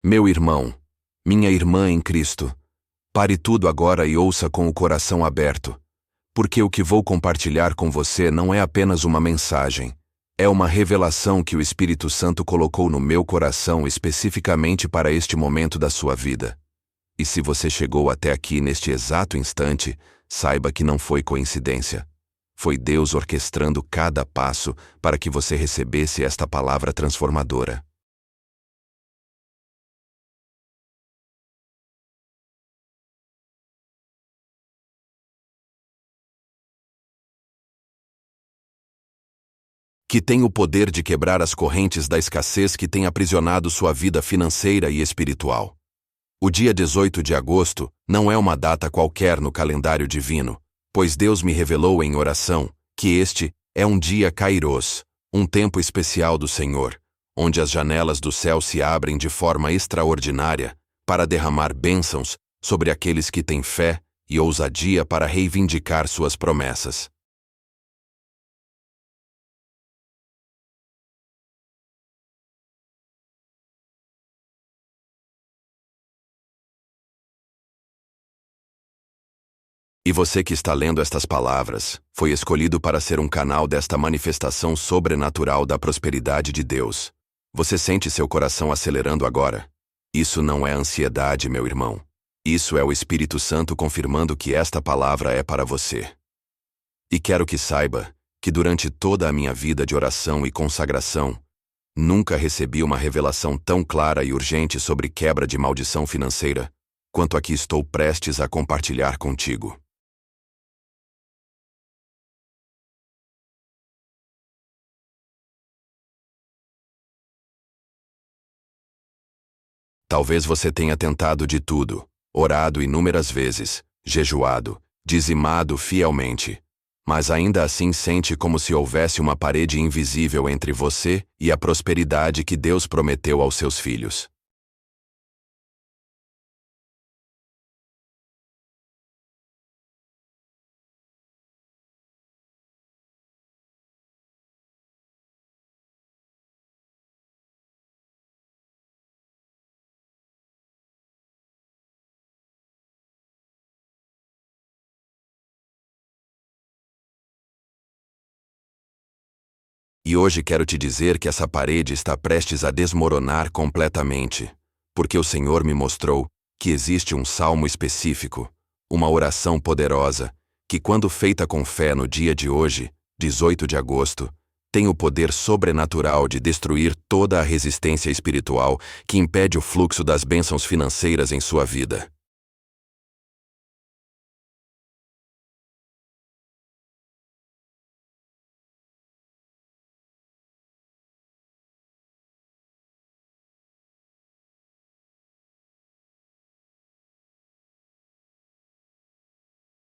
Meu irmão, minha irmã em Cristo, pare tudo agora e ouça com o coração aberto, porque o que vou compartilhar com você não é apenas uma mensagem, é uma revelação que o Espírito Santo colocou no meu coração especificamente para este momento da sua vida. E se você chegou até aqui neste exato instante, saiba que não foi coincidência. Foi Deus orquestrando cada passo para que você recebesse esta palavra transformadora. Que tem o poder de quebrar as correntes da escassez que tem aprisionado sua vida financeira e espiritual. O dia 18 de agosto não é uma data qualquer no calendário divino, pois Deus me revelou em oração que este é um dia Kairos, um tempo especial do Senhor, onde as janelas do céu se abrem de forma extraordinária para derramar bênçãos sobre aqueles que têm fé e ousadia para reivindicar suas promessas. E você que está lendo estas palavras, foi escolhido para ser um canal desta manifestação sobrenatural da prosperidade de Deus. Você sente seu coração acelerando agora? Isso não é ansiedade, meu irmão. Isso é o Espírito Santo confirmando que esta palavra é para você. E quero que saiba que durante toda a minha vida de oração e consagração, nunca recebi uma revelação tão clara e urgente sobre quebra de maldição financeira, quanto a que estou prestes a compartilhar contigo. Talvez você tenha tentado de tudo, orado inúmeras vezes, jejuado, dizimado fielmente, mas ainda assim sente como se houvesse uma parede invisível entre você e a prosperidade que Deus prometeu aos seus filhos. E hoje quero te dizer que essa parede está prestes a desmoronar completamente, porque o Senhor me mostrou que existe um salmo específico, uma oração poderosa, que quando feita com fé no dia de hoje, 18 de agosto, tem o poder sobrenatural de destruir toda a resistência espiritual que impede o fluxo das bênçãos financeiras em sua vida.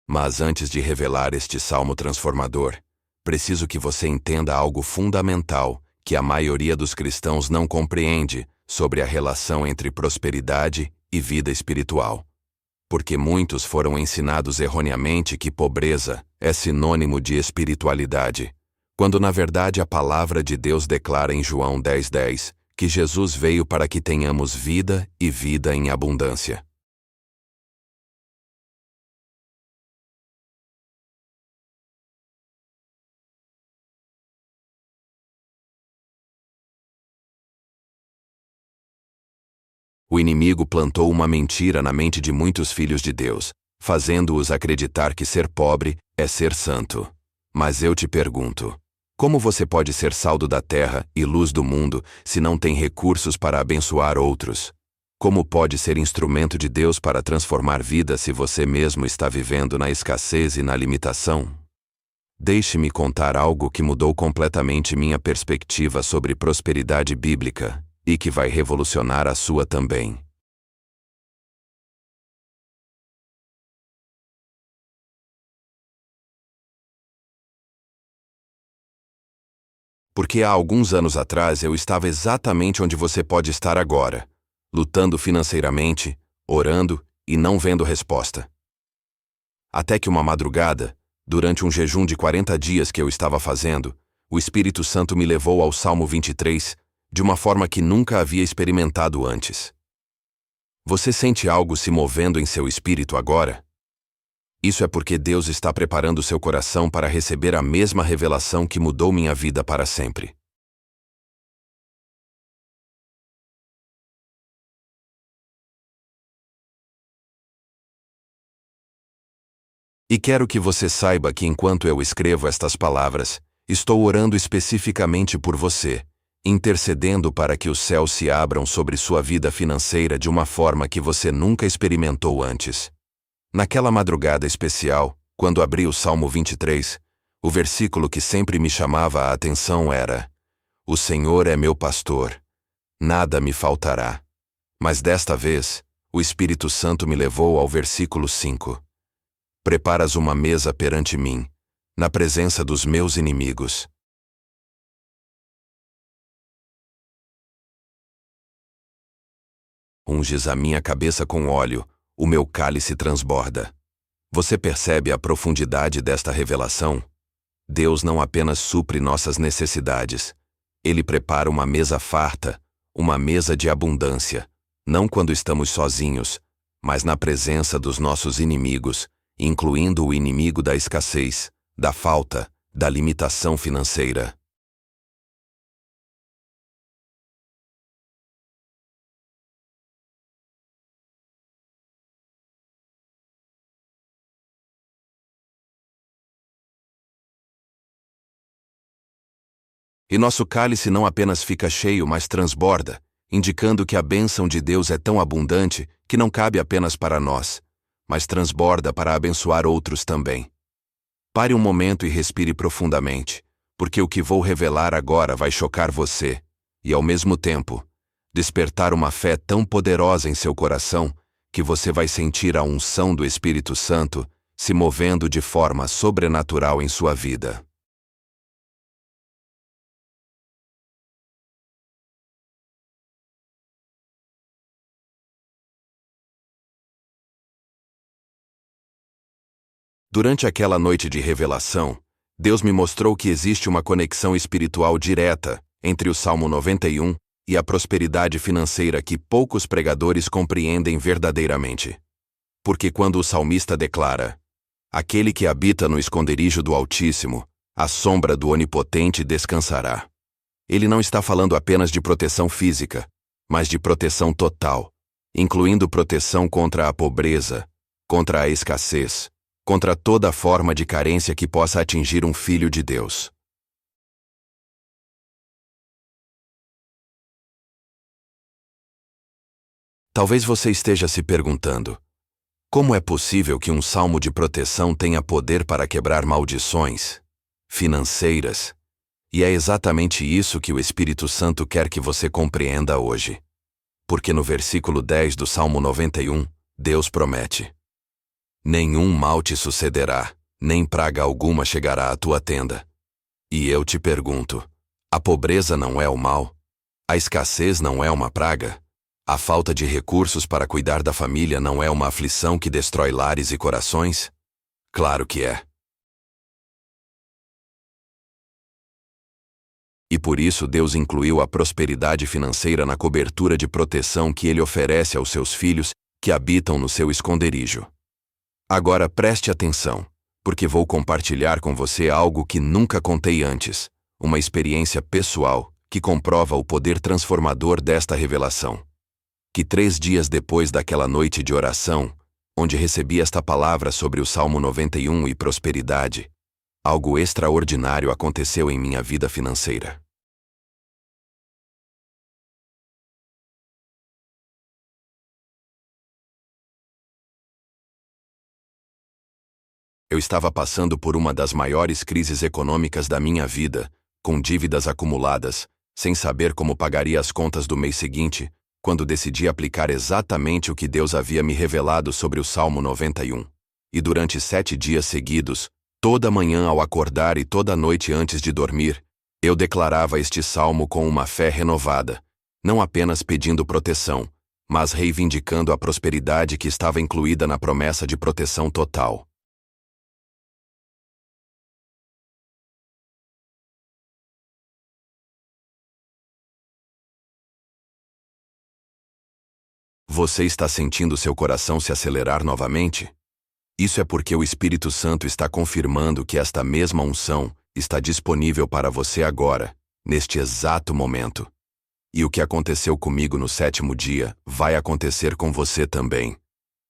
Mas antes de revelar este salmo transformador, preciso que você entenda algo fundamental que a maioria dos cristãos não compreende sobre a relação entre prosperidade e vida espiritual. Porque muitos foram ensinados erroneamente que pobreza é sinônimo de espiritualidade, quando na verdade a palavra de Deus declara em João 10:10 que Jesus veio para que tenhamos vida e vida em abundância. O inimigo plantou uma mentira na mente de muitos filhos de Deus, fazendo-os acreditar que ser pobre é ser santo. Mas eu te pergunto, como você pode ser saldo da terra e luz do mundo se não tem recursos para abençoar outros? Como pode ser instrumento de Deus para transformar vidas se você mesmo está vivendo na escassez e na limitação? Deixe-me contar algo que mudou completamente minha perspectiva sobre prosperidade bíblica, e que vai revolucionar a sua também. Porque há alguns anos atrás eu estava exatamente onde você pode estar agora, lutando financeiramente, orando e não vendo resposta. Até que uma madrugada, durante um jejum de 40 dias que eu estava fazendo, o Espírito Santo me levou ao Salmo 23, de uma forma que nunca havia experimentado antes. Você sente algo se movendo em seu espírito agora? Isso é porque Deus está preparando seu coração para receber a mesma revelação que mudou minha vida para sempre. E quero que você saiba que enquanto eu escrevo estas palavras, estou orando especificamente por você, intercedendo para que os céus se abram sobre sua vida financeira de uma forma que você nunca experimentou antes. Naquela madrugada especial, quando abri o Salmo 23, o versículo que sempre me chamava a atenção era: O Senhor é meu pastor, nada me faltará. Mas desta vez, o Espírito Santo me levou ao versículo 5. Preparas uma mesa perante mim, na presença dos meus inimigos. Unges a minha cabeça com óleo, o meu cálice transborda. Você percebe a profundidade desta revelação? Deus não apenas supre nossas necessidades. Ele prepara uma mesa farta, uma mesa de abundância, não quando estamos sozinhos, mas na presença dos nossos inimigos, incluindo o inimigo da escassez, da falta, da limitação financeira. E nosso cálice não apenas fica cheio, mas transborda, indicando que a bênção de Deus é tão abundante que não cabe apenas para nós, mas transborda para abençoar outros também. Pare um momento e respire profundamente, porque o que vou revelar agora vai chocar você, e ao mesmo tempo, despertar uma fé tão poderosa em seu coração que você vai sentir a unção do Espírito Santo se movendo de forma sobrenatural em sua vida. Durante aquela noite de revelação, Deus me mostrou que existe uma conexão espiritual direta entre o Salmo 91 e a prosperidade financeira que poucos pregadores compreendem verdadeiramente. Porque quando o salmista declara: Aquele que habita no esconderijo do Altíssimo, à sombra do Onipotente descansará. Ele não está falando apenas de proteção física, mas de proteção total, incluindo proteção contra a pobreza, contra a escassez, contra toda forma de carência que possa atingir um filho de Deus. Talvez você esteja se perguntando: como é possível que um salmo de proteção tenha poder para quebrar maldições financeiras? E é exatamente isso que o Espírito Santo quer que você compreenda hoje. Porque no versículo 10 do Salmo 91, Deus promete: Nenhum mal te sucederá, nem praga alguma chegará à tua tenda. E eu te pergunto: a pobreza não é o mal? A escassez não é uma praga? A falta de recursos para cuidar da família não é uma aflição que destrói lares e corações? Claro que é. E por isso Deus incluiu a prosperidade financeira na cobertura de proteção que Ele oferece aos seus filhos que habitam no seu esconderijo. Agora preste atenção, porque vou compartilhar com você algo que nunca contei antes, uma experiência pessoal que comprova o poder transformador desta revelação. Que 3 dias depois daquela noite de oração, onde recebi esta palavra sobre o Salmo 91 e prosperidade, algo extraordinário aconteceu em minha vida financeira. Eu estava passando por uma das maiores crises econômicas da minha vida, com dívidas acumuladas, sem saber como pagaria as contas do mês seguinte, quando decidi aplicar exatamente o que Deus havia me revelado sobre o Salmo 91. E durante 7 dias seguidos, toda manhã ao acordar e toda noite antes de dormir, eu declarava este salmo com uma fé renovada, não apenas pedindo proteção, mas reivindicando a prosperidade que estava incluída na promessa de proteção total. Você está sentindo seu coração se acelerar novamente? Isso é porque o Espírito Santo está confirmando que esta mesma unção está disponível para você agora, neste exato momento. E o que aconteceu comigo no 7º dia vai acontecer com você também.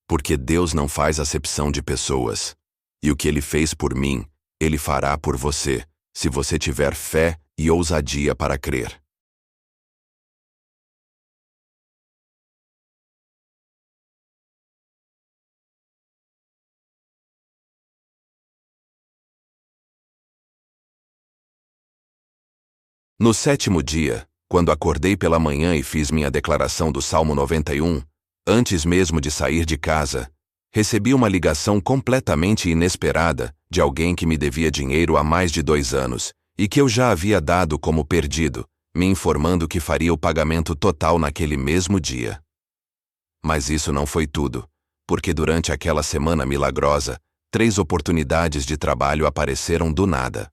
Porque Deus não faz acepção de pessoas. E o que Ele fez por mim, Ele fará por você, se você tiver fé e ousadia para crer. No 7º dia, quando acordei pela manhã e fiz minha declaração do Salmo 91, antes mesmo de sair de casa, recebi uma ligação completamente inesperada de alguém que me devia dinheiro há mais de 2 anos e que eu já havia dado como perdido, me informando que faria o pagamento total naquele mesmo dia. Mas isso não foi tudo, porque durante aquela semana milagrosa, 3 oportunidades de trabalho apareceram do nada.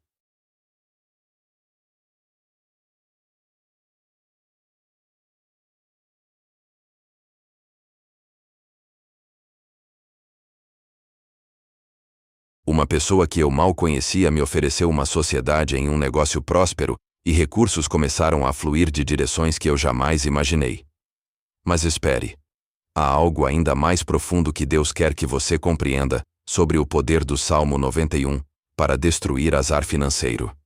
Uma pessoa que eu mal conhecia me ofereceu uma sociedade em um negócio próspero e recursos começaram a fluir de direções que eu jamais imaginei. Mas espere. Há algo ainda mais profundo que Deus quer que você compreenda sobre o poder do Salmo 91 para destruir azar financeiro.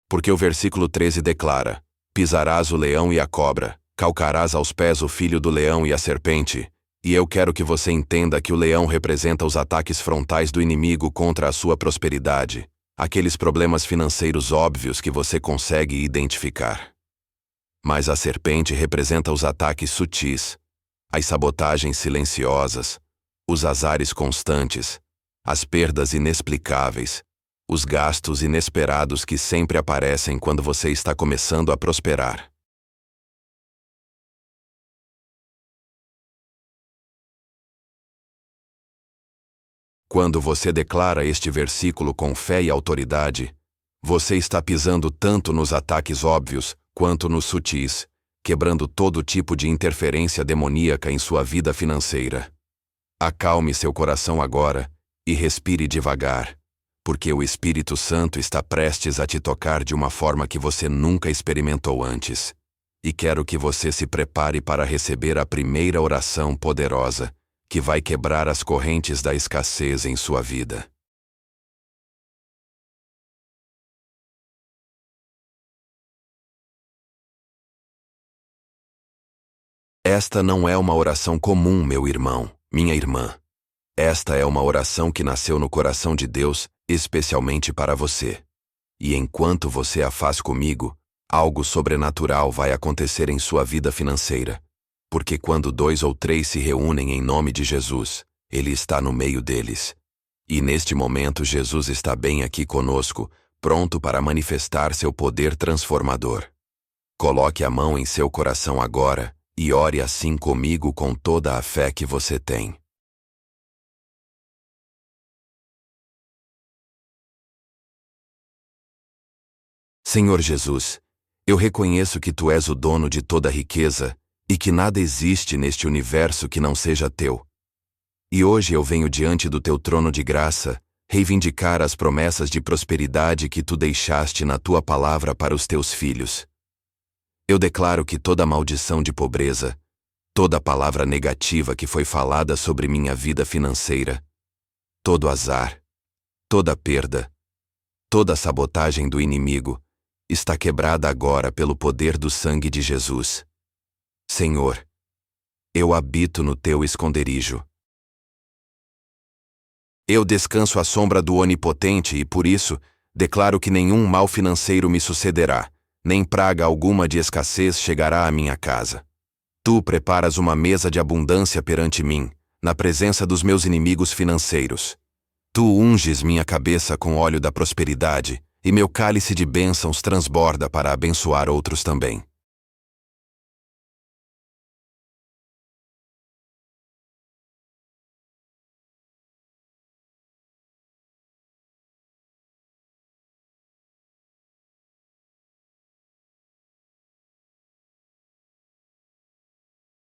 Porque o versículo 13 declara: pisarás o leão e a cobra, calcarás aos pés o filho do leão e a serpente. E eu quero que você entenda que o leão representa os ataques frontais do inimigo contra a sua prosperidade, aqueles problemas financeiros óbvios que você consegue identificar. Mas a serpente representa os ataques sutis, as sabotagens silenciosas, os azares constantes, as perdas inexplicáveis, os gastos inesperados que sempre aparecem quando você está começando a prosperar. Quando você declara este versículo com fé e autoridade, você está pisando tanto nos ataques óbvios quanto nos sutis, quebrando todo tipo de interferência demoníaca em sua vida financeira. Acalme seu coração agora e respire devagar, porque o Espírito Santo está prestes a te tocar de uma forma que você nunca experimentou antes. E quero que você se prepare para receber a primeira oração poderosa, que vai quebrar as correntes da escassez em sua vida. Esta não é uma oração comum, meu irmão, minha irmã. Esta é uma oração que nasceu no coração de Deus, especialmente para você. E enquanto você a faz comigo, algo sobrenatural vai acontecer em sua vida financeira. Porque quando 2 ou 3 se reúnem em nome de Jesus, Ele está no meio deles. E neste momento Jesus está bem aqui conosco, pronto para manifestar seu poder transformador. Coloque a mão em seu coração agora e ore assim comigo com toda a fé que você tem. Senhor Jesus, eu reconheço que Tu és o dono de toda riqueza e que nada existe neste universo que não seja Teu. E hoje eu venho diante do Teu trono de graça, reivindicar as promessas de prosperidade que Tu deixaste na Tua palavra para os Teus filhos. Eu declaro que toda maldição de pobreza, toda palavra negativa que foi falada sobre minha vida financeira, todo azar, toda perda, toda sabotagem do inimigo, está quebrada agora pelo poder do sangue de Jesus. Senhor, eu habito no Teu esconderijo. Eu descanso à sombra do Onipotente e, por isso, declaro que nenhum mal financeiro me sucederá, nem praga alguma de escassez chegará à minha casa. Tu preparas uma mesa de abundância perante mim, na presença dos meus inimigos financeiros. Tu unges minha cabeça com óleo da prosperidade, e meu cálice de bênçãos transborda para abençoar outros também.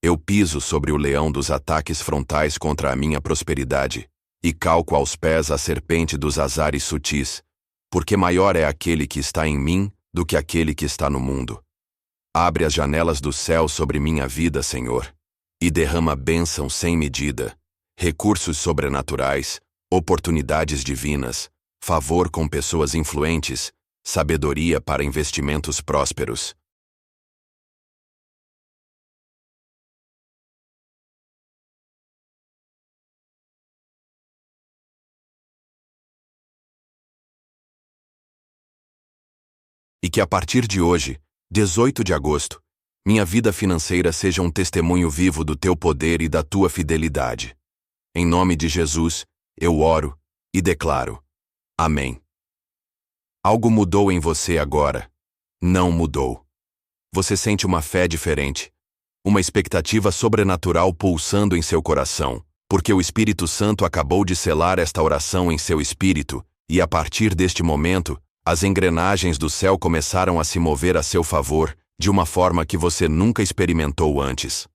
Eu piso sobre o leão dos ataques frontais contra a minha prosperidade, e calco aos pés a serpente dos azares sutis, porque maior é aquele que está em mim do que aquele que está no mundo. Abre as janelas do céu sobre minha vida, Senhor, e derrama bênçãos sem medida, recursos sobrenaturais, oportunidades divinas, favor com pessoas influentes, sabedoria para investimentos prósperos. E que a partir de hoje, 18 de agosto, minha vida financeira seja um testemunho vivo do teu poder e da tua fidelidade. Em nome de Jesus, eu oro e declaro. Amém. Algo mudou em você agora. Não mudou. Você sente uma fé diferente, uma expectativa sobrenatural pulsando em seu coração, porque o Espírito Santo acabou de selar esta oração em seu espírito, e a partir deste momento, as engrenagens do céu começaram a se mover a seu favor, de uma forma que você nunca experimentou antes.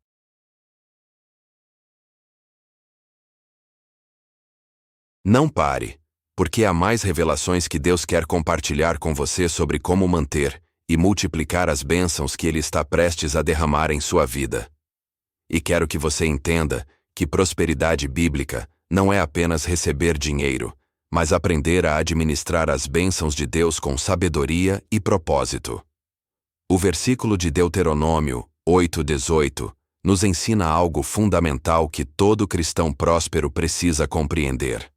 Não pare, porque há mais revelações que Deus quer compartilhar com você sobre como manter e multiplicar as bênçãos que Ele está prestes a derramar em sua vida. E quero que você entenda que prosperidade bíblica não é apenas receber dinheiro, mas aprender a administrar as bênçãos de Deus com sabedoria e propósito. O versículo de Deuteronômio 8:18 nos ensina algo fundamental que todo cristão próspero precisa compreender.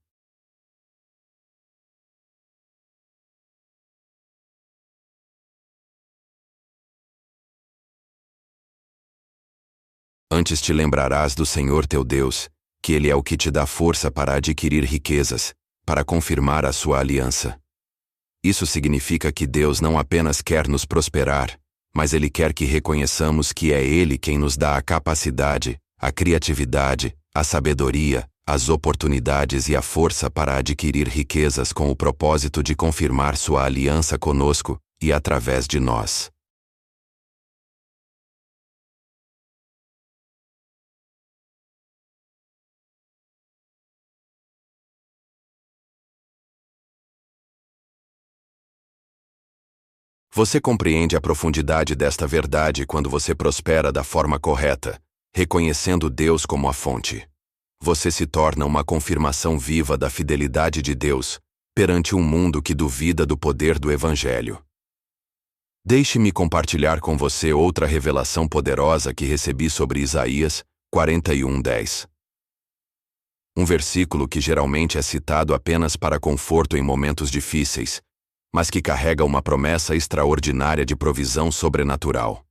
Antes te lembrarás do Senhor teu Deus, que Ele é o que te dá força para adquirir riquezas, para confirmar a sua aliança. Isso significa que Deus não apenas quer nos prosperar, mas Ele quer que reconheçamos que é Ele quem nos dá a capacidade, a criatividade, a sabedoria, as oportunidades e a força para adquirir riquezas com o propósito de confirmar sua aliança conosco e através de nós. Você compreende a profundidade desta verdade quando você prospera da forma correta, reconhecendo Deus como a fonte. Você se torna uma confirmação viva da fidelidade de Deus perante um mundo que duvida do poder do Evangelho. Deixe-me compartilhar com você outra revelação poderosa que recebi sobre Isaías 41:10. Um versículo que geralmente é citado apenas para conforto em momentos difíceis, mas que carrega uma promessa extraordinária de provisão sobrenatural.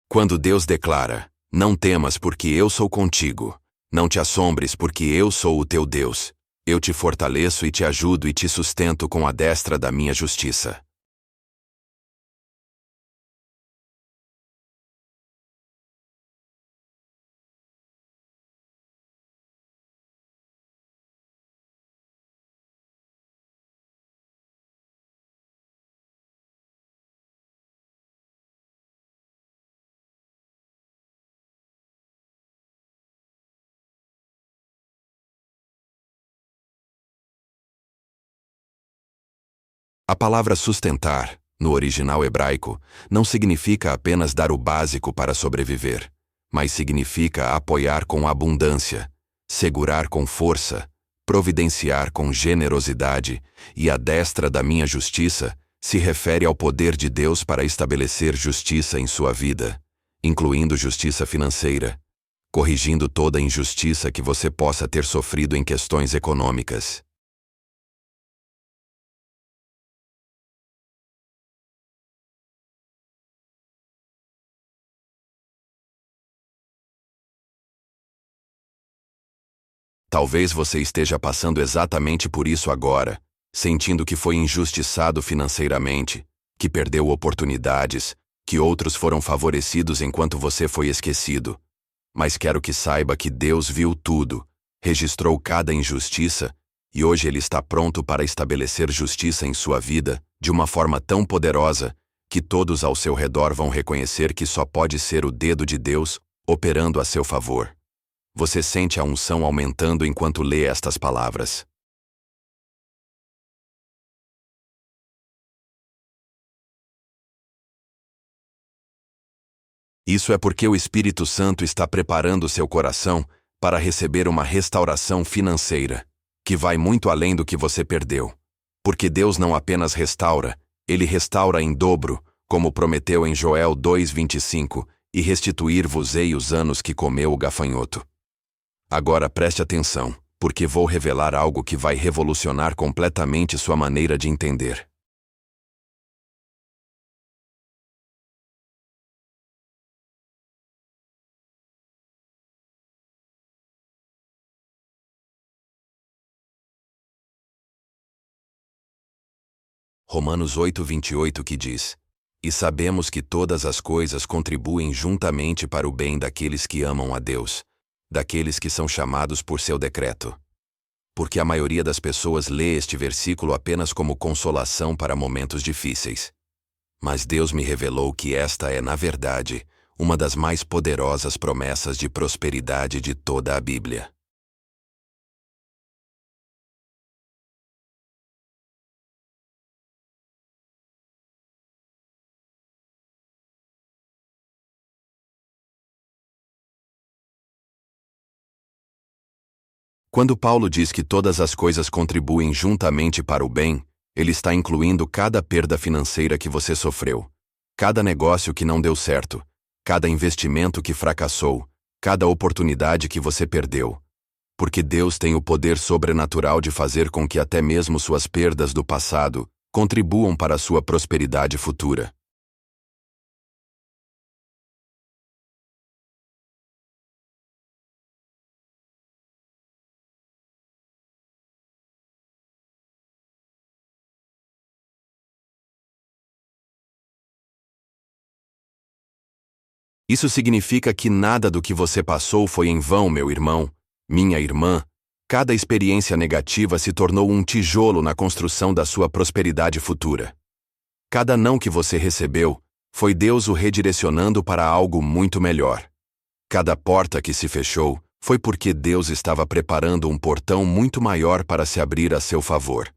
Quando Deus declara: "Não temas, porque eu sou contigo. Não te assombres, porque eu sou o teu Deus. Eu te fortaleço e te ajudo e te sustento com a destra da minha justiça." A palavra sustentar, no original hebraico, não significa apenas dar o básico para sobreviver, mas significa apoiar com abundância, segurar com força, providenciar com generosidade, e a destra da minha justiça se refere ao poder de Deus para estabelecer justiça em sua vida, incluindo justiça financeira, corrigindo toda injustiça que você possa ter sofrido em questões econômicas. Talvez você esteja passando exatamente por isso agora, sentindo que foi injustiçado financeiramente, que perdeu oportunidades, que outros foram favorecidos enquanto você foi esquecido. Mas quero que saiba que Deus viu tudo, registrou cada injustiça, e hoje Ele está pronto para estabelecer justiça em sua vida, de uma forma tão poderosa, que todos ao seu redor vão reconhecer que só pode ser o dedo de Deus operando a seu favor. Você sente a unção aumentando enquanto lê estas palavras. Isso é porque o Espírito Santo está preparando seu coração para receber uma restauração financeira, que vai muito além do que você perdeu. Porque Deus não apenas restaura, Ele restaura em dobro, como prometeu em Joel 2:25, e restituir-vos-ei os anos que comeu o gafanhoto. Agora preste atenção, porque vou revelar algo que vai revolucionar completamente sua maneira de entender. Romanos 8:28 que diz: E sabemos que todas as coisas contribuem juntamente para o bem daqueles que amam a Deus, daqueles que são chamados por seu decreto. Porque a maioria das pessoas lê este versículo apenas como consolação para momentos difíceis. Mas Deus me revelou que esta é, na verdade, uma das mais poderosas promessas de prosperidade de toda a Bíblia. Quando Paulo diz que todas as coisas contribuem juntamente para o bem, ele está incluindo cada perda financeira que você sofreu, cada negócio que não deu certo, cada investimento que fracassou, cada oportunidade que você perdeu. Porque Deus tem o poder sobrenatural de fazer com que até mesmo suas perdas do passado contribuam para a sua prosperidade futura. Isso significa que nada do que você passou foi em vão, meu irmão, minha irmã. Cada experiência negativa se tornou um tijolo na construção da sua prosperidade futura. Cada não que você recebeu foi Deus o redirecionando para algo muito melhor. Cada porta que se fechou foi porque Deus estava preparando um portão muito maior para se abrir a seu favor.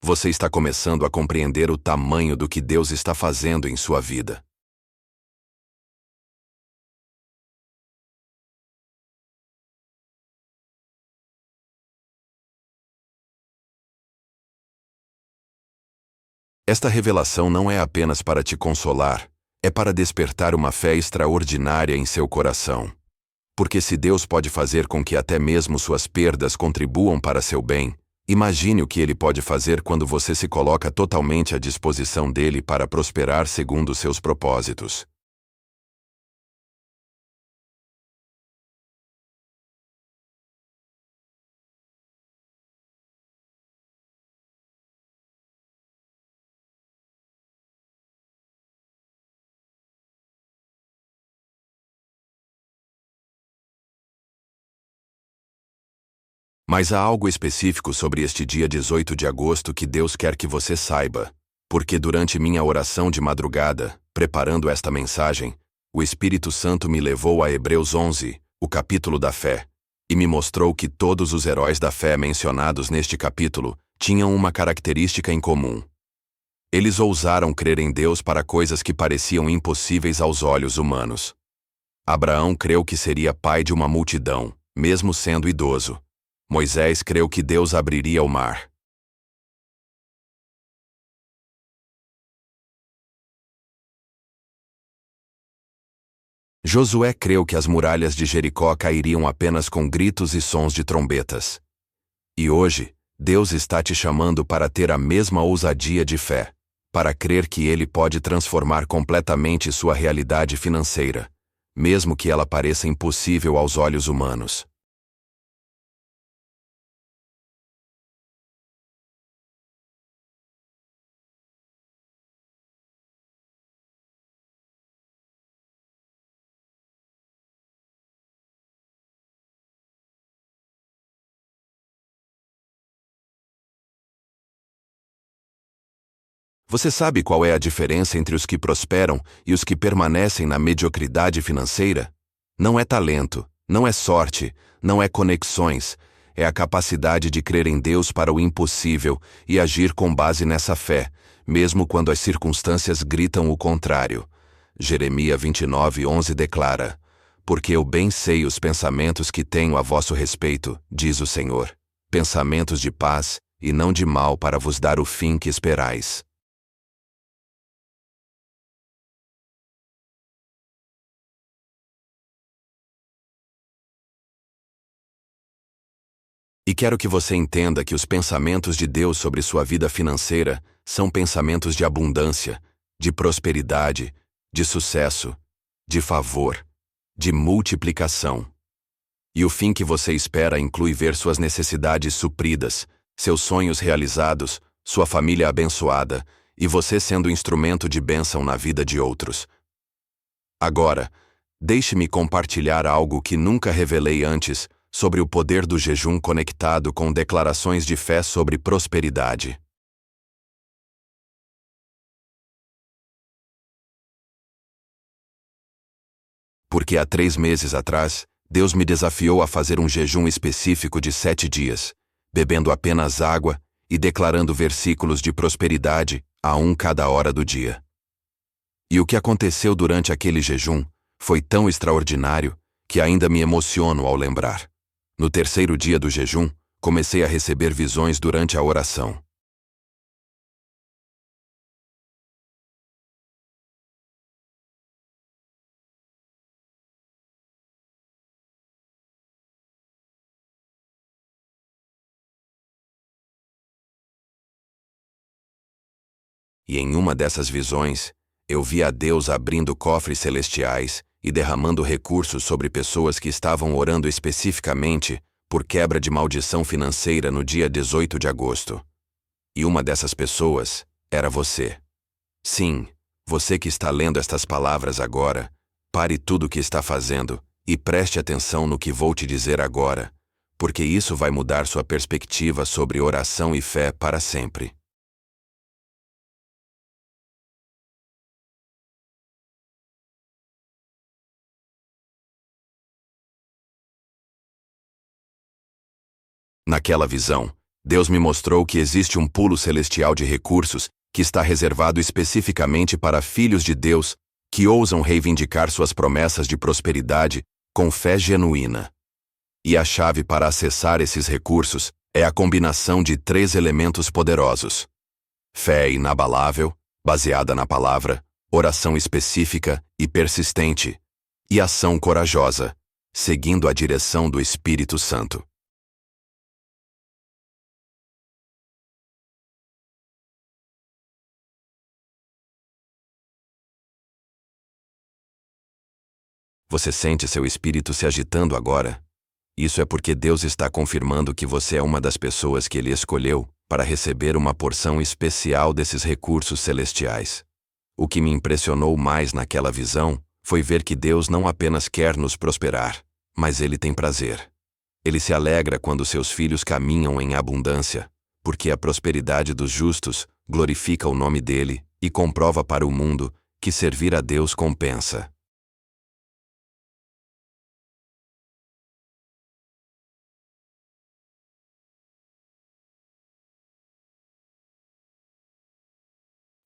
Você está começando a compreender o tamanho do que Deus está fazendo em sua vida. Esta revelação não é apenas para te consolar, é para despertar uma fé extraordinária em seu coração. Porque se Deus pode fazer com que até mesmo suas perdas contribuam para seu bem, imagine o que Ele pode fazer quando você se coloca totalmente à disposição dele para prosperar segundo seus propósitos. Mas há algo específico sobre este dia 18 de agosto que Deus quer que você saiba, porque durante minha oração de madrugada, preparando esta mensagem, o Espírito Santo me levou a Hebreus 11, o capítulo da fé, e me mostrou que todos os heróis da fé mencionados neste capítulo tinham uma característica em comum. Eles ousaram crer em Deus para coisas que pareciam impossíveis aos olhos humanos. Abraão creu que seria pai de uma multidão, mesmo sendo idoso. Moisés creu que Deus abriria o mar. Josué creu que as muralhas de Jericó cairiam apenas com gritos e sons de trombetas. E hoje, Deus está te chamando para ter a mesma ousadia de fé, para crer que Ele pode transformar completamente sua realidade financeira, mesmo que ela pareça impossível aos olhos humanos. Você sabe qual é a diferença entre os que prosperam e os que permanecem na mediocridade financeira? Não é talento, não é sorte, não é conexões, é a capacidade de crer em Deus para o impossível e agir com base nessa fé, mesmo quando as circunstâncias gritam o contrário. Jeremias 29:11 declara: Porque eu bem sei os pensamentos que tenho a vosso respeito, diz o Senhor, pensamentos de paz e não de mal para vos dar o fim que esperais. E quero que você entenda que os pensamentos de Deus sobre sua vida financeira são pensamentos de abundância, de prosperidade, de sucesso, de favor, de multiplicação. E o fim que você espera inclui ver suas necessidades supridas, seus sonhos realizados, sua família abençoada e você sendo instrumento de bênção na vida de outros. Agora, deixe-me compartilhar algo que nunca revelei antes sobre o poder do jejum conectado com declarações de fé sobre prosperidade. Porque há 3 meses atrás, Deus me desafiou a fazer um jejum específico de 7 dias, bebendo apenas água e declarando versículos de prosperidade a um cada hora do dia. E o que aconteceu durante aquele jejum foi tão extraordinário que ainda me emociono ao lembrar. No terceiro dia do jejum, comecei a receber visões durante a oração. E em uma dessas visões, eu vi a Deus abrindo cofres celestiais e derramando recursos sobre pessoas que estavam orando especificamente por quebra de maldição financeira no dia 18 de agosto. E uma dessas pessoas era você. Sim, você que está lendo estas palavras agora, pare tudo o que está fazendo e preste atenção no que vou te dizer agora, porque isso vai mudar sua perspectiva sobre oração e fé para sempre. Naquela visão, Deus me mostrou que existe um pulo celestial de recursos que está reservado especificamente para filhos de Deus que ousam reivindicar suas promessas de prosperidade com fé genuína. E a chave para acessar esses recursos é a combinação de 3 elementos poderosos: fé inabalável, baseada na palavra, oração específica e persistente, e ação corajosa, seguindo a direção do Espírito Santo. Você sente seu espírito se agitando agora? Isso é porque Deus está confirmando que você é uma das pessoas que Ele escolheu para receber uma porção especial desses recursos celestiais. O que me impressionou mais naquela visão foi ver que Deus não apenas quer nos prosperar, mas Ele tem prazer. Ele se alegra quando seus filhos caminham em abundância, porque a prosperidade dos justos glorifica o nome dEle e comprova para o mundo que servir a Deus compensa.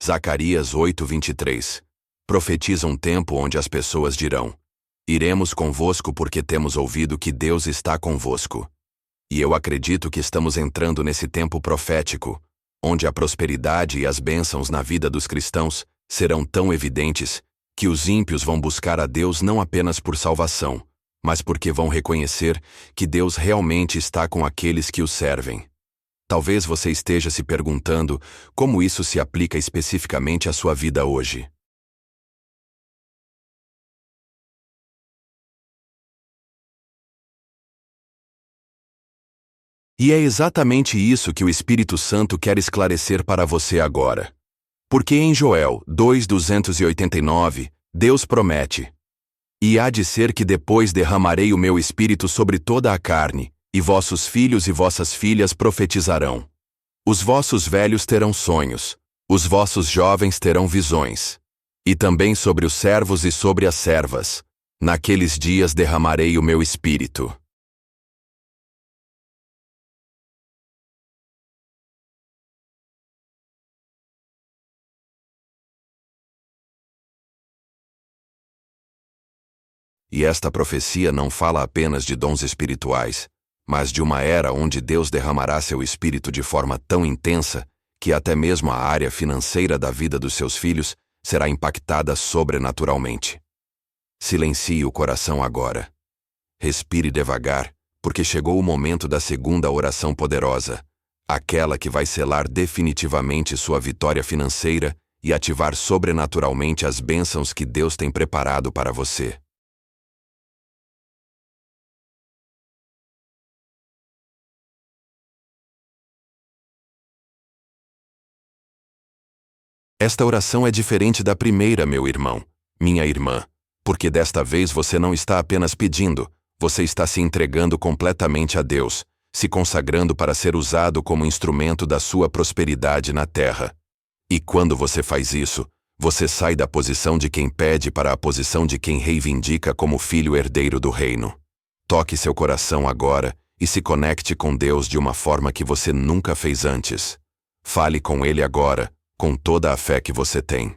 Zacarias 8:23. Profetiza um tempo onde as pessoas dirão: Iremos convosco porque temos ouvido que Deus está convosco. E eu acredito que estamos entrando nesse tempo profético, onde a prosperidade e as bênçãos na vida dos cristãos serão tão evidentes que os ímpios vão buscar a Deus não apenas por salvação, mas porque vão reconhecer que Deus realmente está com aqueles que o servem. Talvez você esteja se perguntando como isso se aplica especificamente à sua vida hoje. E é exatamente isso que o Espírito Santo quer esclarecer para você agora. Porque em Joel 2:289, Deus promete: E há de ser que depois derramarei o meu Espírito sobre toda a carne, e vossos filhos e vossas filhas profetizarão. Os vossos velhos terão sonhos, Os vossos jovens terão visões. E também sobre os servos e sobre as servas. Naqueles dias derramarei o meu espírito. E esta profecia não fala apenas de dons espirituais, mas de uma era onde Deus derramará seu espírito de forma tão intensa que até mesmo a área financeira da vida dos seus filhos será impactada sobrenaturalmente. Silencie o coração agora. Respire devagar, porque chegou o momento da segunda oração poderosa, aquela que vai selar definitivamente sua vitória financeira e ativar sobrenaturalmente as bênçãos que Deus tem preparado para você. Esta oração é diferente da primeira, meu irmão, minha irmã, porque desta vez você não está apenas pedindo, você está se entregando completamente a Deus, se consagrando para ser usado como instrumento da sua prosperidade na terra. E quando você faz isso, você sai da posição de quem pede para a posição de quem reivindica como filho herdeiro do reino. Toque seu coração agora e se conecte com Deus de uma forma que você nunca fez antes. Fale com Ele agora, com toda a fé que você tem.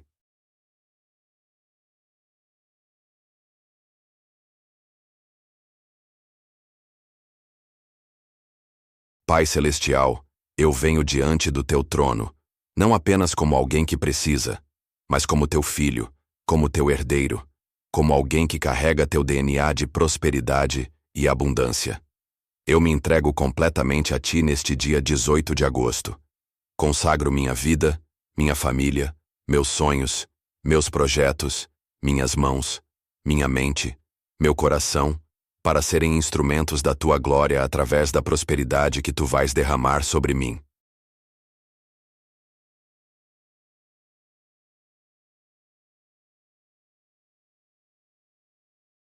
Pai Celestial, eu venho diante do teu trono, não apenas como alguém que precisa, mas como teu filho, como teu herdeiro, como alguém que carrega teu DNA de prosperidade e abundância. Eu me entrego completamente a ti neste dia 18 de agosto. Consagro minha vida, minha família, meus sonhos, meus projetos, minhas mãos, minha mente, meu coração, para serem instrumentos da tua glória através da prosperidade que tu vais derramar sobre mim.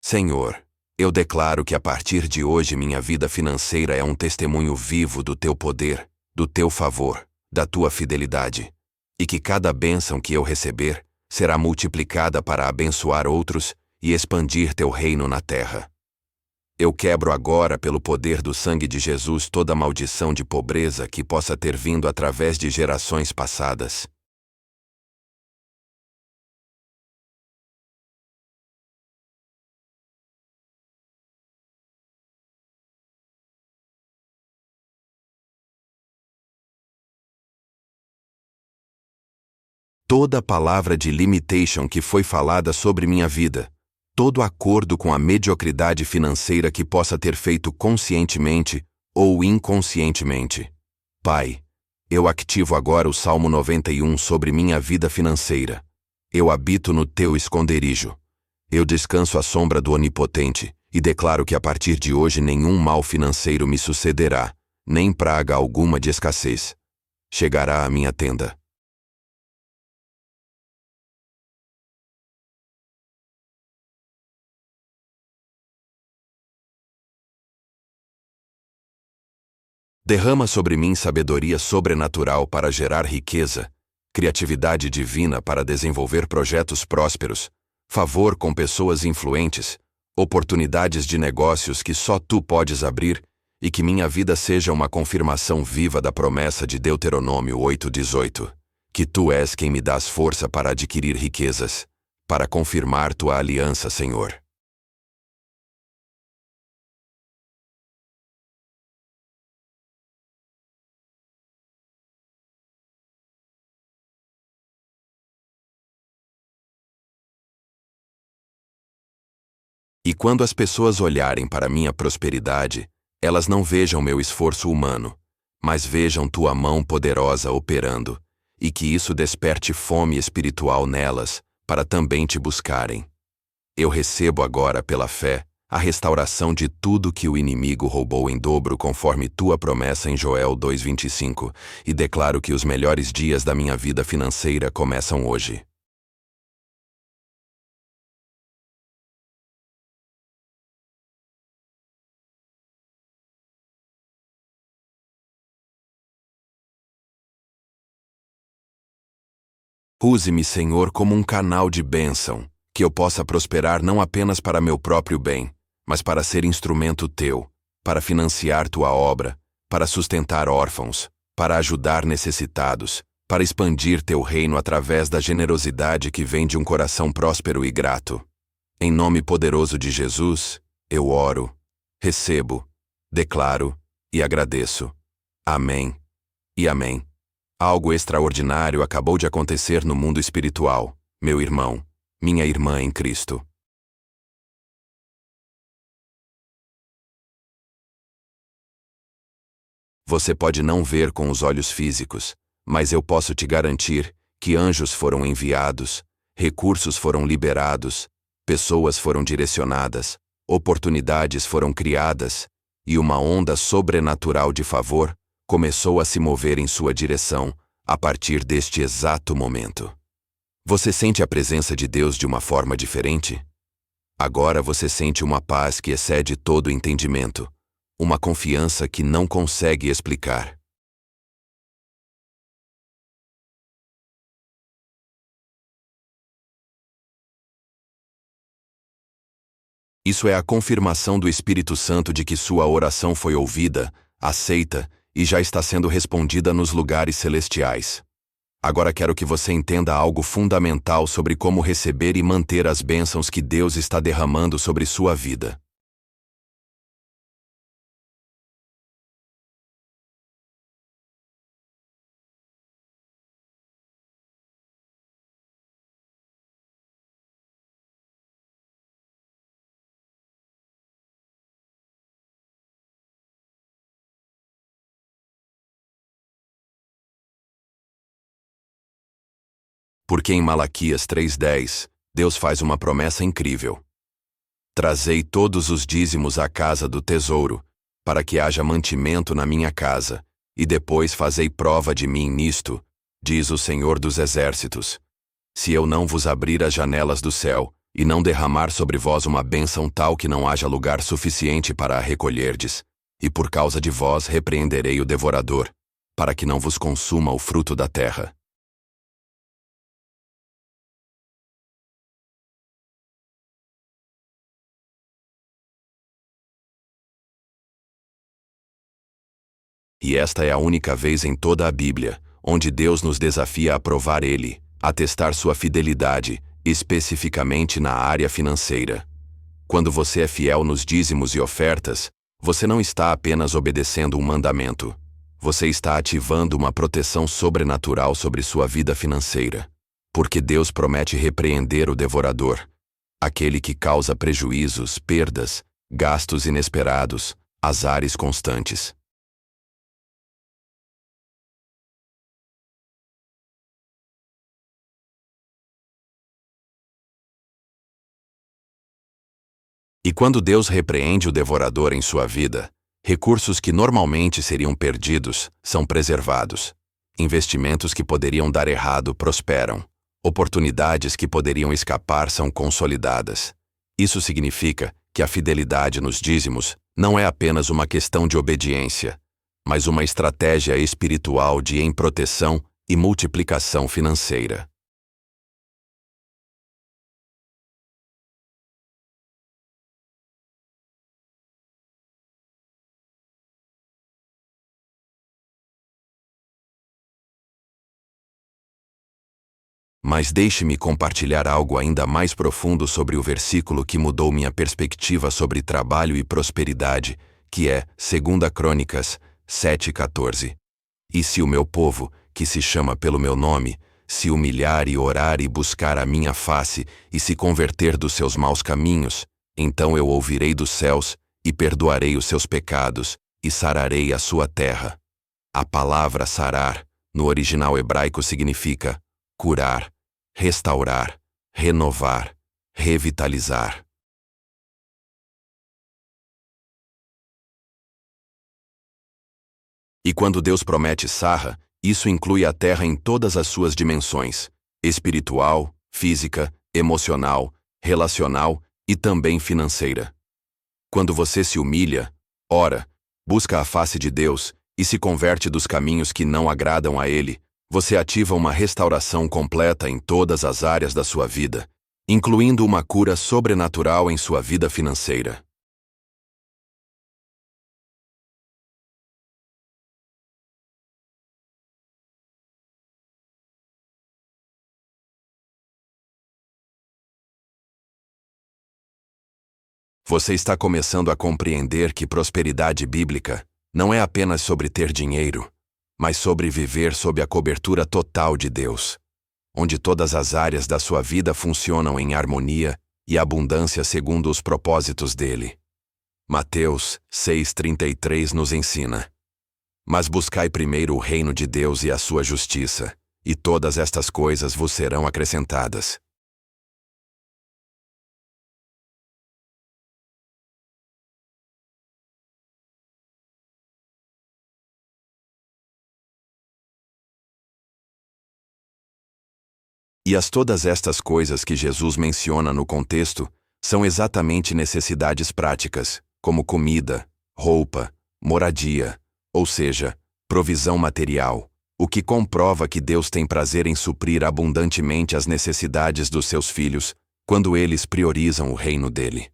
Senhor, eu declaro que a partir de hoje minha vida financeira é um testemunho vivo do teu poder, do teu favor, da tua fidelidade, e que cada bênção que eu receber será multiplicada para abençoar outros e expandir teu reino na terra. Eu quebro agora, pelo poder do sangue de Jesus, toda maldição de pobreza que possa ter vindo através de gerações passadas. Toda palavra de limitation que foi falada sobre minha vida, todo acordo com a mediocridade financeira que possa ter feito conscientemente ou inconscientemente. Pai, eu ativo agora o Salmo 91 sobre minha vida financeira. Eu habito no teu esconderijo. Eu descanso à sombra do Onipotente e declaro que a partir de hoje nenhum mal financeiro me sucederá, nem praga alguma de escassez chegará à minha tenda. Derrama sobre mim sabedoria sobrenatural para gerar riqueza, criatividade divina para desenvolver projetos prósperos, favor com pessoas influentes, oportunidades de negócios que só tu podes abrir e que minha vida seja uma confirmação viva da promessa de Deuteronômio 8:18, que tu és quem me dás força para adquirir riquezas, para confirmar tua aliança, Senhor. E quando as pessoas olharem para minha prosperidade, elas não vejam meu esforço humano, mas vejam tua mão poderosa operando, e que isso desperte fome espiritual nelas, para também te buscarem. Eu recebo agora, pela fé, a restauração de tudo que o inimigo roubou em dobro conforme tua promessa em Joel 2:25, e declaro que os melhores dias da minha vida financeira começam hoje. Use-me, Senhor, como um canal de bênção, que eu possa prosperar não apenas para meu próprio bem, mas para ser instrumento teu, para financiar tua obra, para sustentar órfãos, para ajudar necessitados, para expandir teu reino através da generosidade que vem de um coração próspero e grato. Em nome poderoso de Jesus, eu oro, recebo, declaro e agradeço. Amém e amém. Algo extraordinário acabou de acontecer no mundo espiritual, meu irmão, minha irmã em Cristo. Você pode não ver com os olhos físicos, mas eu posso te garantir que anjos foram enviados, recursos foram liberados, pessoas foram direcionadas, oportunidades foram criadas, e uma onda sobrenatural de favor começou a se mover em sua direção a partir deste exato momento. Você sente a presença de Deus de uma forma diferente? Agora você sente uma paz que excede todo entendimento, uma confiança que não consegue explicar. Isso é a confirmação do Espírito Santo de que sua oração foi ouvida, aceita e já está sendo respondida nos lugares celestiais. Agora quero que você entenda algo fundamental sobre como receber e manter as bênçãos que Deus está derramando sobre sua vida. Porque em Malaquias 3:10, Deus faz uma promessa incrível. Trazei todos os dízimos à casa do tesouro, para que haja mantimento na minha casa, e depois fazei prova de mim nisto, diz o Senhor dos Exércitos. Se eu não vos abrir as janelas do céu, e não derramar sobre vós uma bênção tal que não haja lugar suficiente para a recolherdes, e por causa de vós repreenderei o devorador, para que não vos consuma o fruto da terra. E esta é a única vez em toda a Bíblia, onde Deus nos desafia a provar Ele, a testar sua fidelidade, especificamente na área financeira. Quando você é fiel nos dízimos e ofertas, você não está apenas obedecendo um mandamento. Você está ativando uma proteção sobrenatural sobre sua vida financeira. Porque Deus promete repreender o devorador, aquele que causa prejuízos, perdas, gastos inesperados, azares constantes. E quando Deus repreende o devorador em sua vida, recursos que normalmente seriam perdidos são preservados. Investimentos que poderiam dar errado prosperam. Oportunidades que poderiam escapar são consolidadas. Isso significa que a fidelidade nos dízimos não é apenas uma questão de obediência, mas uma estratégia espiritual de proteção e multiplicação financeira. Mas deixe-me compartilhar algo ainda mais profundo sobre o versículo que mudou minha perspectiva sobre trabalho e prosperidade, que é 2 Crônicas 7:14. E se o meu povo, que se chama pelo meu nome, se humilhar e orar e buscar a minha face, e se converter dos seus maus caminhos, então eu ouvirei dos céus, e perdoarei os seus pecados, e sararei a sua terra. A palavra sarar, no original hebraico significa curar, restaurar, renovar, revitalizar. E quando Deus promete sarra, isso inclui a terra em todas as suas dimensões: espiritual, física, emocional, relacional e também financeira. Quando você se humilha, ora, busca a face de Deus e se converte dos caminhos que não agradam a Ele, você ativa uma restauração completa em todas as áreas da sua vida, incluindo uma cura sobrenatural em sua vida financeira. Você está começando a compreender que prosperidade bíblica não é apenas sobre ter dinheiro, mas sobre viver sob a cobertura total de Deus, onde todas as áreas da sua vida funcionam em harmonia e abundância segundo os propósitos dele. Mateus 6,33 nos ensina: Mas buscai primeiro o reino de Deus e a sua justiça, e todas estas coisas vos serão acrescentadas. E todas estas coisas que Jesus menciona no contexto são exatamente necessidades práticas, como comida, roupa, moradia, ou seja, provisão material, o que comprova que Deus tem prazer em suprir abundantemente as necessidades dos seus filhos quando eles priorizam o reino dele.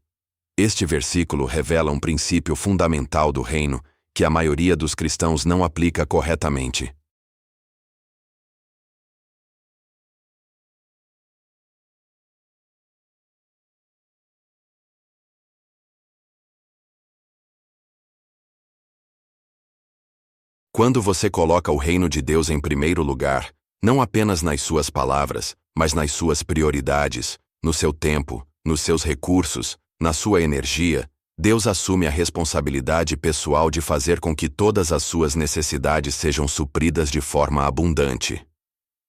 Este versículo revela um princípio fundamental do reino que a maioria dos cristãos não aplica corretamente. Quando você coloca o reino de Deus em primeiro lugar, não apenas nas suas palavras, mas nas suas prioridades, no seu tempo, nos seus recursos, na sua energia, Deus assume a responsabilidade pessoal de fazer com que todas as suas necessidades sejam supridas de forma abundante.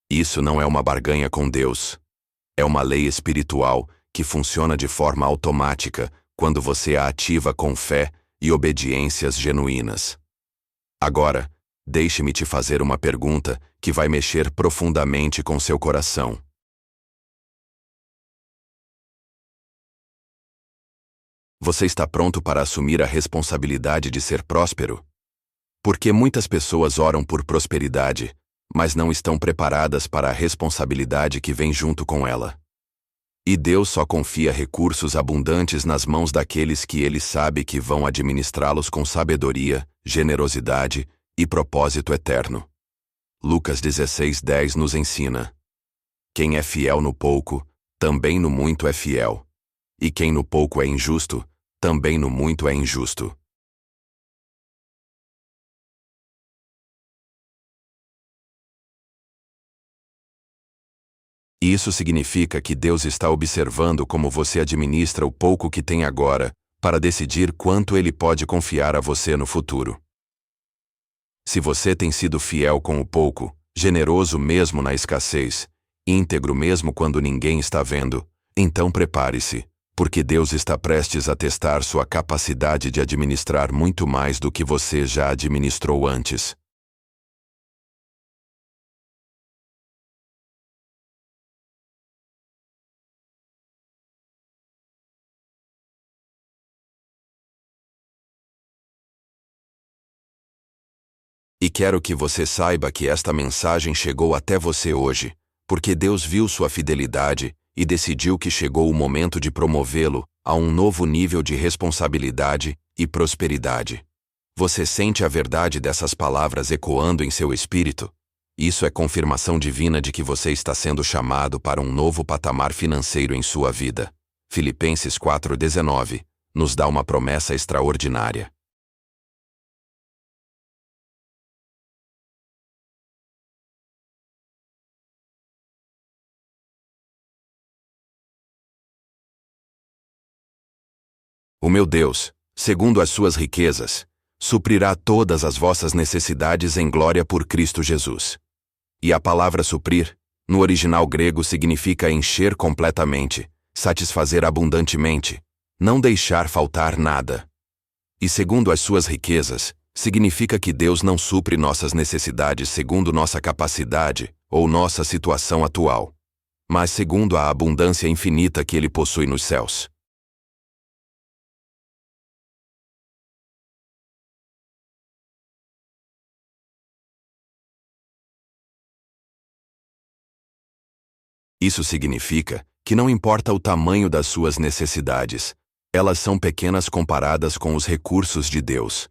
Isso não é uma barganha com Deus. É uma lei espiritual que funciona de forma automática quando você a ativa com fé e obediências genuínas. Agora, deixe-me te fazer uma pergunta que vai mexer profundamente com seu coração. Você está pronto para assumir a responsabilidade de ser próspero? Porque muitas pessoas oram por prosperidade, mas não estão preparadas para a responsabilidade que vem junto com ela. E Deus só confia recursos abundantes nas mãos daqueles que Ele sabe que vão administrá-los com sabedoria, generosidade e propósito eterno. Lucas 16:10 nos ensina: Quem é fiel no pouco, também no muito é fiel. E quem no pouco é injusto, também no muito é injusto. Isso significa que Deus está observando como você administra o pouco que tem agora, para decidir quanto Ele pode confiar a você no futuro. Se você tem sido fiel com o pouco, generoso mesmo na escassez, íntegro mesmo quando ninguém está vendo, então prepare-se, porque Deus está prestes a testar sua capacidade de administrar muito mais do que você já administrou antes. E quero que você saiba que esta mensagem chegou até você hoje, porque Deus viu sua fidelidade e decidiu que chegou o momento de promovê-lo a um novo nível de responsabilidade e prosperidade. Você sente a verdade dessas palavras ecoando em seu espírito? Isso é confirmação divina de que você está sendo chamado para um novo patamar financeiro em sua vida. Filipenses 4:19 nos dá uma promessa extraordinária. O meu Deus, segundo as suas riquezas, suprirá todas as vossas necessidades em glória por Cristo Jesus. E a palavra suprir, no original grego, significa encher completamente, satisfazer abundantemente, não deixar faltar nada. E segundo as suas riquezas, significa que Deus não supre nossas necessidades segundo nossa capacidade ou nossa situação atual, mas segundo a abundância infinita que Ele possui nos céus. Isso significa que não importa o tamanho das suas necessidades, elas são pequenas comparadas com os recursos de Deus.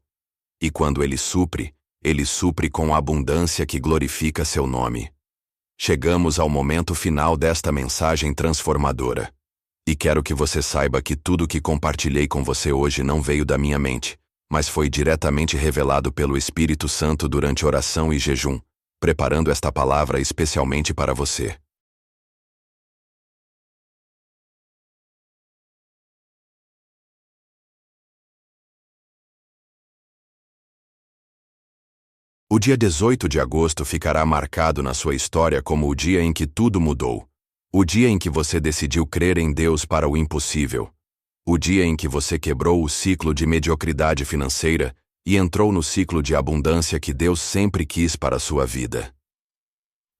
E quando Ele supre com abundância que glorifica seu nome. Chegamos ao momento final desta mensagem transformadora. E quero que você saiba que tudo o que compartilhei com você hoje não veio da minha mente, mas foi diretamente revelado pelo Espírito Santo durante oração e jejum, preparando esta palavra especialmente para você. O dia 18 de agosto ficará marcado na sua história como o dia em que tudo mudou. O dia em que você decidiu crer em Deus para o impossível. O dia em que você quebrou o ciclo de mediocridade financeira e entrou no ciclo de abundância que Deus sempre quis para a sua vida.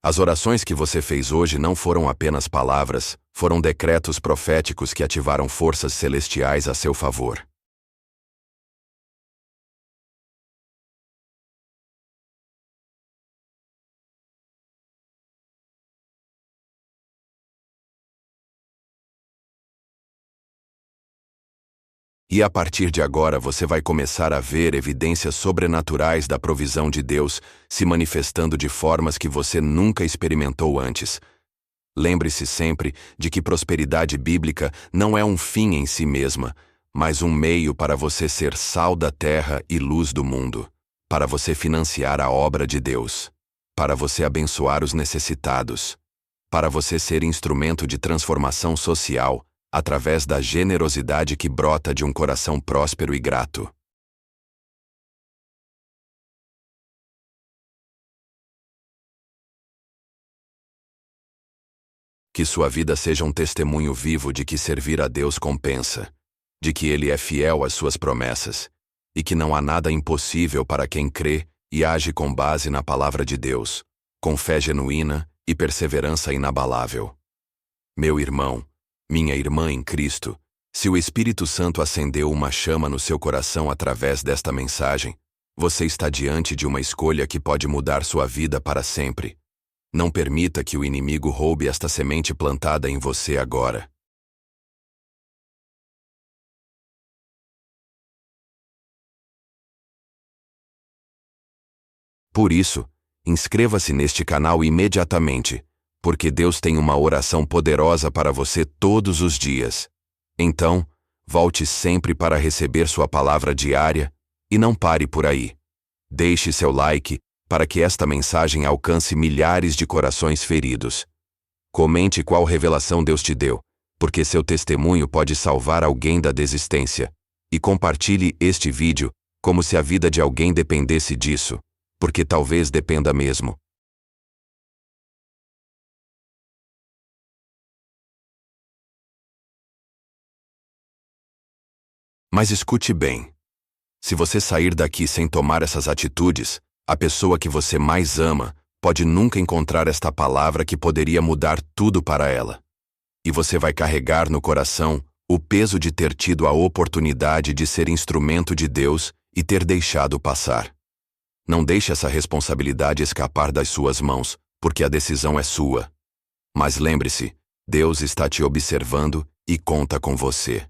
As orações que você fez hoje não foram apenas palavras, foram decretos proféticos que ativaram forças celestiais a seu favor. E a partir de agora você vai começar a ver evidências sobrenaturais da provisão de Deus se manifestando de formas que você nunca experimentou antes. Lembre-se sempre de que prosperidade bíblica não é um fim em si mesma, mas um meio para você ser sal da terra e luz do mundo, para você financiar a obra de Deus, para você abençoar os necessitados, para você ser instrumento de transformação social, através da generosidade que brota de um coração próspero e grato. Que sua vida seja um testemunho vivo de que servir a Deus compensa, de que Ele é fiel às suas promessas, e que não há nada impossível para quem crê e age com base na palavra de Deus, com fé genuína e perseverança inabalável. Meu irmão, minha irmã em Cristo, se o Espírito Santo acendeu uma chama no seu coração através desta mensagem, você está diante de uma escolha que pode mudar sua vida para sempre. Não permita que o inimigo roube esta semente plantada em você agora. Por isso, inscreva-se neste canal imediatamente, porque Deus tem uma oração poderosa para você todos os dias. Então, volte sempre para receber sua palavra diária e não pare por aí. Deixe seu like para que esta mensagem alcance milhares de corações feridos. Comente qual revelação Deus te deu, porque seu testemunho pode salvar alguém da desistência. E compartilhe este vídeo como se a vida de alguém dependesse disso, porque talvez dependa mesmo. Mas escute bem. Se você sair daqui sem tomar essas atitudes, a pessoa que você mais ama pode nunca encontrar esta palavra que poderia mudar tudo para ela. E você vai carregar no coração o peso de ter tido a oportunidade de ser instrumento de Deus e ter deixado passar. Não deixe essa responsabilidade escapar das suas mãos, porque a decisão é sua. Mas lembre-se, Deus está te observando e conta com você.